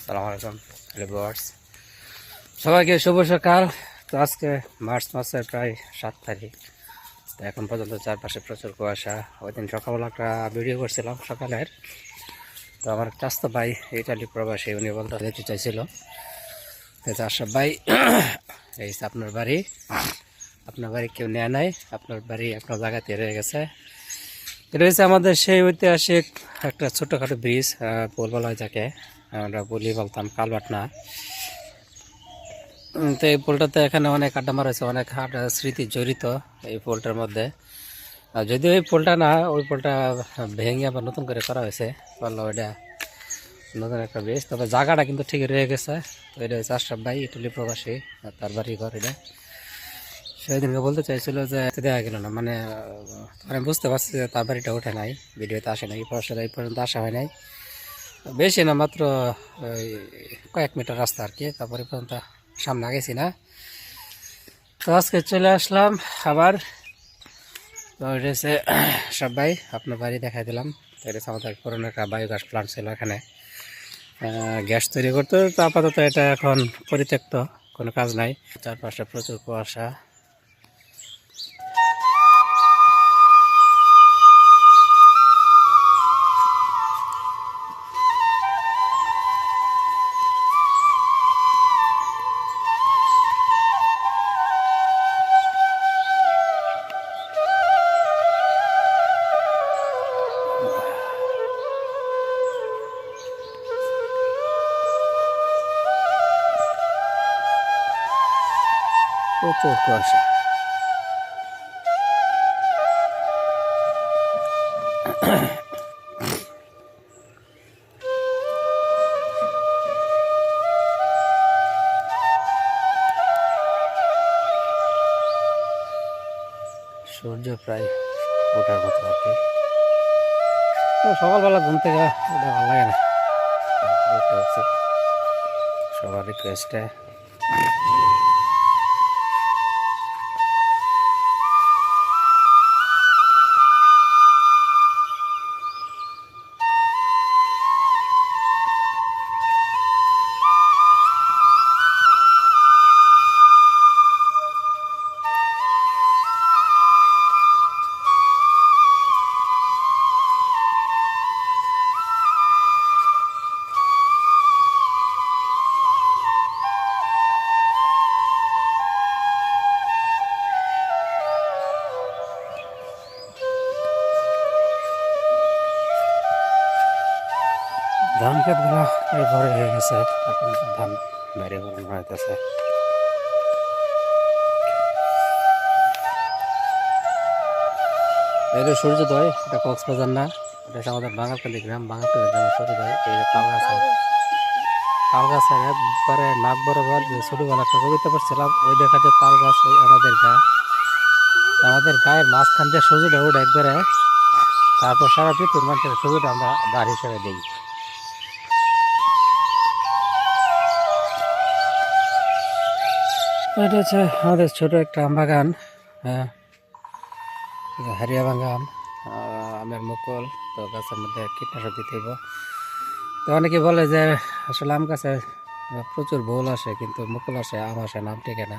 আসসালামু আলাইকুম ভিউয়ার্স, সবাইকে শুভ সকাল। তো আজকে মার্চ মাসের প্রায় 7 তারিখ। তো এখন পর্যন্ত চারপাশে প্রচুর কুয়াশা। ওই দিন সকালবেলা একটা ভিডিও করছিলাম সকালের। তো আমার চাস্তো ভাই ইটালি প্রবাসী, উনি বলতে যেতে চাইছিল। তো চাষা ভাই, এই আপনার বাড়ি কেউ নেয় নাই, আপনার বাড়ি আপনার জায়গাতে রয়ে গেছে। এটা হচ্ছে আমাদের সেই ঐতিহাসিক একটা ছোটোখাটো ব্রিজ, পোল বলা হয় যাকে আমরা বলতাম কালভার্ট না। তো এই পোলটাতে এখানে অনেক আড্ডা মারা হয়েছে, অনেক স্মৃতি জড়িত এই পোলটার মধ্যে। যদিও এই পোলটা না, ওই পোলটা ভেঙে আবার নতুন করে করা হয়েছে, বললো ওইটা নতুন একটা ব্রিজ। তবে জায়গাটা কিন্তু ঠিক রয়ে গেছে। তো এটা হচ্ছে আশরাফ ভাই, ইটালি প্রবাসী, তার বাড়ি ঘর এটা। সেদিনকে বলতে চাইছিল যে দেওয়া গেল না, মানে আমি বুঝতে পারছি যে তার বাড়িটা ওঠে নাই, ভিডিওতে আসে নাই, এই পর্যন্ত আসা হয় নাই। বেশি না, মাত্র কয়েক মিটার রাস্তা আর কি, তারপরে পর্যন্ত সামনে গেছি না। তো আজকে চলে আসলাম আবার। তো এটা হচ্ছে সবাই আপনার বাড়ি দেখাই দিলাম। তো এটা আমাদের পুরোনো একটা বায়োগ্যাস প্লান্ট ছিল, এখানে গ্যাস তৈরি করতে। তো আপাতত এটা এখন পরিত্যক্ত, কোনো কাজ নাই। চারপাশে প্রচুর কুয়াশা। প্রচুর কুয়াশা। সূর্য প্রায় ওঠার মতো আর কি। সকালবেলা ঘুম থেকে ওটা ভালো লাগে না, সবার রিকোয়েস্টে। ধান ক্ষেতগুলো প্রায় ভরে হয়ে গেছে, এখন ধান বাইরে বেরোনো হইতেছে। এটা সূর্যোদয়, এটা কক্সবাজার না, এটা হচ্ছে আমাদের বাঙালকালী গ্রাম। বাঙালকালী গ্রামের সূর্যোদয়। এই যে তাল গাছের একবারে নাক বরাবর, যে ছোটবেলা একটা কবিতা পড়ছিলাম, ওই দেখা যায় তাল গাছ, ওই আমাদের গায়ের মাঝখান দিয়ে সূর্যোদয় ওটা একবারে। তারপর সারা পৃথিবীর মানুষের সূর্যটা আমরা বার হিসেবে দিই। এটা হচ্ছে আমাদের ছোট একটা আম বাগান, হ্যাঁ, হারিয়া ভাঙা আম, আমের মুকুল। তো গাছের মধ্যে কীটনাশক দিতে হইব। তো অনেকে বলে যে আসলে আম গাছে প্রচুর বোল আসে, কিন্তু মুকুল আসে, আম আসে, নাম টেকে না।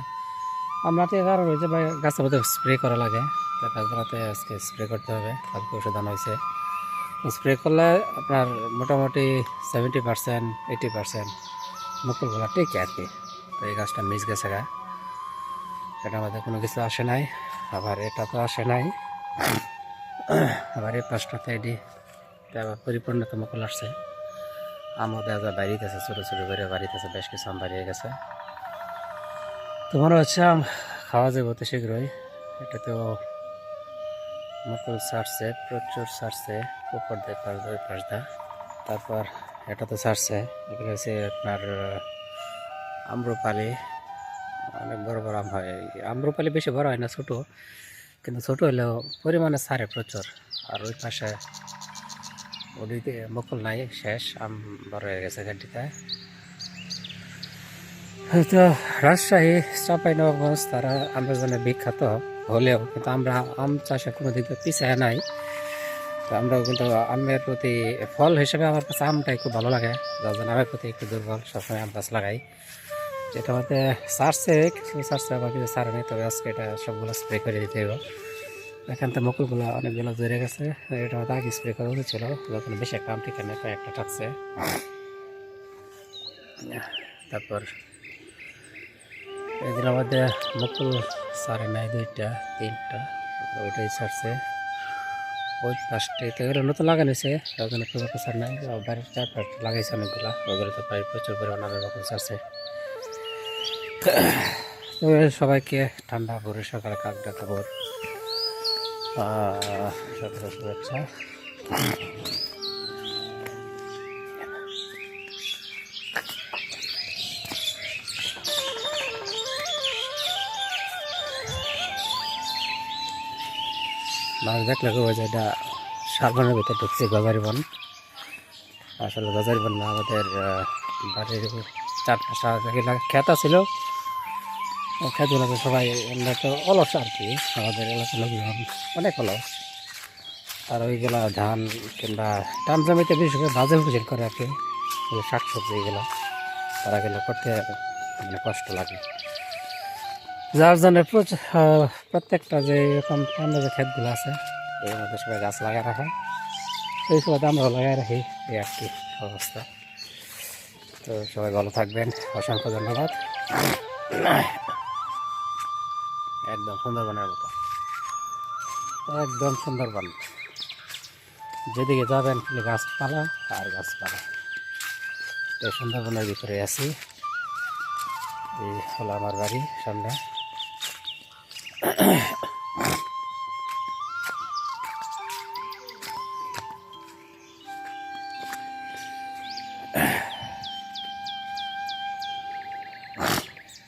আমরা তো কারণ হয়েছে ভাই, গাছের মধ্যে স্প্রে করা লাগে। তো গাছগুলোতে আজকে স্প্রে করতে হবে, কালকে ওষুধ আনা হয়েছে। স্প্রে করলে আপনার মোটামুটি 70% 80% মুকুলগুলো টেকে আর কি। তো এই গাছটা মিস গেছে গা, এটার মধ্যে কোনো কিছু আসে নাই। আবার এটা তো আসে নাই, আবার এই পাশটাতে এটি আবার পরিপূর্ণত মুকুল আসছে। আমও দেখা যায় বাড়িতেছে, ছোটো ছোটো করে বাড়িতেছে, বেশ কিছু আম বাড়িয়ে গেছে। তো মনে হচ্ছে আম খাওয়া যাবে অতি শীঘ্রই। এটাতেও মুকুল ছাড়ছে, প্রচুর ছাড়ছে, উপর দিয়ে পাশ দিয়ে পাশ দা। তারপর এটা তো ছাড়ছে, এগুলো হচ্ছে আপনার আম্রপালি। অনেক বড় বড় আম হয়। আম্রপালি বেশি বড় হয় না, ছোটো, কিন্তু ছোটো হলেও পরিমাণে ছাড়ে প্রচুর। আর ওই পাশে ওদিকে মুকুল নাই, শেষ, আম বড় হয়ে গেছে গাড়িতে। হয়তো রাজশাহী, চাঁপাইনবাবগঞ্জ তারা আমের জন্য বিখ্যাত হলেও কিন্তু আমরা আম চাষে কোনো দিকে পিছিয়ে নাই। তো আমরাও কিন্তু আমের প্রতি ফল হিসেবে আমার কাছে আমটাই খুব ভালো লাগে, যার জন্য আমের প্রতি একটু দুর্বল, সবসময় আম গাছ লাগাই। যেটা মধ্যে সারছে, কিছু সারছে, আবার কিছু সারে নেই, তবে আজকে এটা সবগুলো স্প্রে করে দিতে হবে। এখান থেকে মুকুলগুলো অনেকগুলো ধরে গেছে, এটা মধ্যে আগে স্প্রে করা উচিত ছিল, যখন বেশি একটা আম ঠিক নেই, কয়েকটা থাকছে। তারপর এগুলোর মধ্যে মুকুল সারে নাই, 2টা 3টা, ওইটাই সারছে। ওই পাশটাই তো এগুলো নতুন লাগানো হয়েছে, ওখানে খুব একটা সার নাই, বাড়ির চারপাশ লাগাইছে অনেকগুলো, ওগুলো তো প্রায় প্রচুর পরিমাণে মুকুল সারছে। তো সবাইকে ঠান্ডা ভোরে সকালে কাকডা খবর, সকালে শুভেচ্ছা। মাছ দেখলে খুব যে এটা শালবনের ভিতরে ঢুকছে, গজারি বন। আসলে গজারি বন না, আমাদের বাড়ির চারপাশে খেতা ছিল, খেতগুলোতে সবাই আমরা তো অলস আর কি, আমাদের এলাকার লোকজন অনেক অলস। আর ওইগুলা ধান কিংবা টান জমিতে বিশেষ করে ভাজে ভুজির করে আর কি, ওই শাকসবজি এগুলো তারা গেলে করতে মানে কষ্ট লাগে। যার জন্য প্রত্যেকটা যে এরকম ঠান্ডা যে ক্ষেতগুলো আছে এর মধ্যে সবাই গাছ লাগাই রাখা, সেই সময় আমরাও লাগাই রাখি, এই আর কি অবস্থা। তো সবাই ভালো থাকবেন, অসংখ্য ধন্যবাদ। একদম সুন্দরবনের মতো, একদম সুন্দরবন, যেদিকে যাবেন খালি গাছপালা আর গাছপালা। এই সুন্দরবনের ভিতরে আছি, এই হলো আমার বাড়ি সামনে।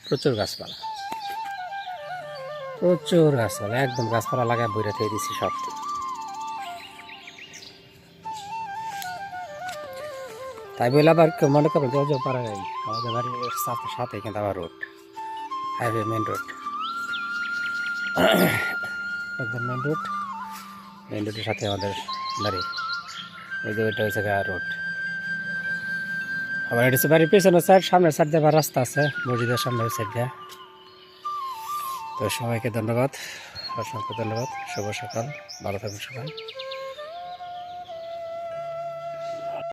প্রচুর গাছপালা, প্রচুর গাছপালা, একদম গাছপালা লাগায় বইরা থেকে দিচ্ছি সব। তাই বলে আবার কেউ মনে করবেন যে পারা যায়, আমাদের বাড়ির সাথে কিন্তু আবার রোড, হাইওয়ে, মেন রোড, একদম মেন রোড। মেন রোডের সাথে আমাদের বাড়ি, ওই যে ওইটা হচ্ছে রোড। আবার এটা হচ্ছে বাড়ির পেছনের সাইড, সামনের সাইড দিয়ে আবার রাস্তা আছে মসজিদের সামনে, ওই সাইড দিয়ে। তো সবাইকে ধন্যবাদ, অসংখ্য ধন্যবাদ, শুভ সকাল, ভালো থাকবেন সবাই।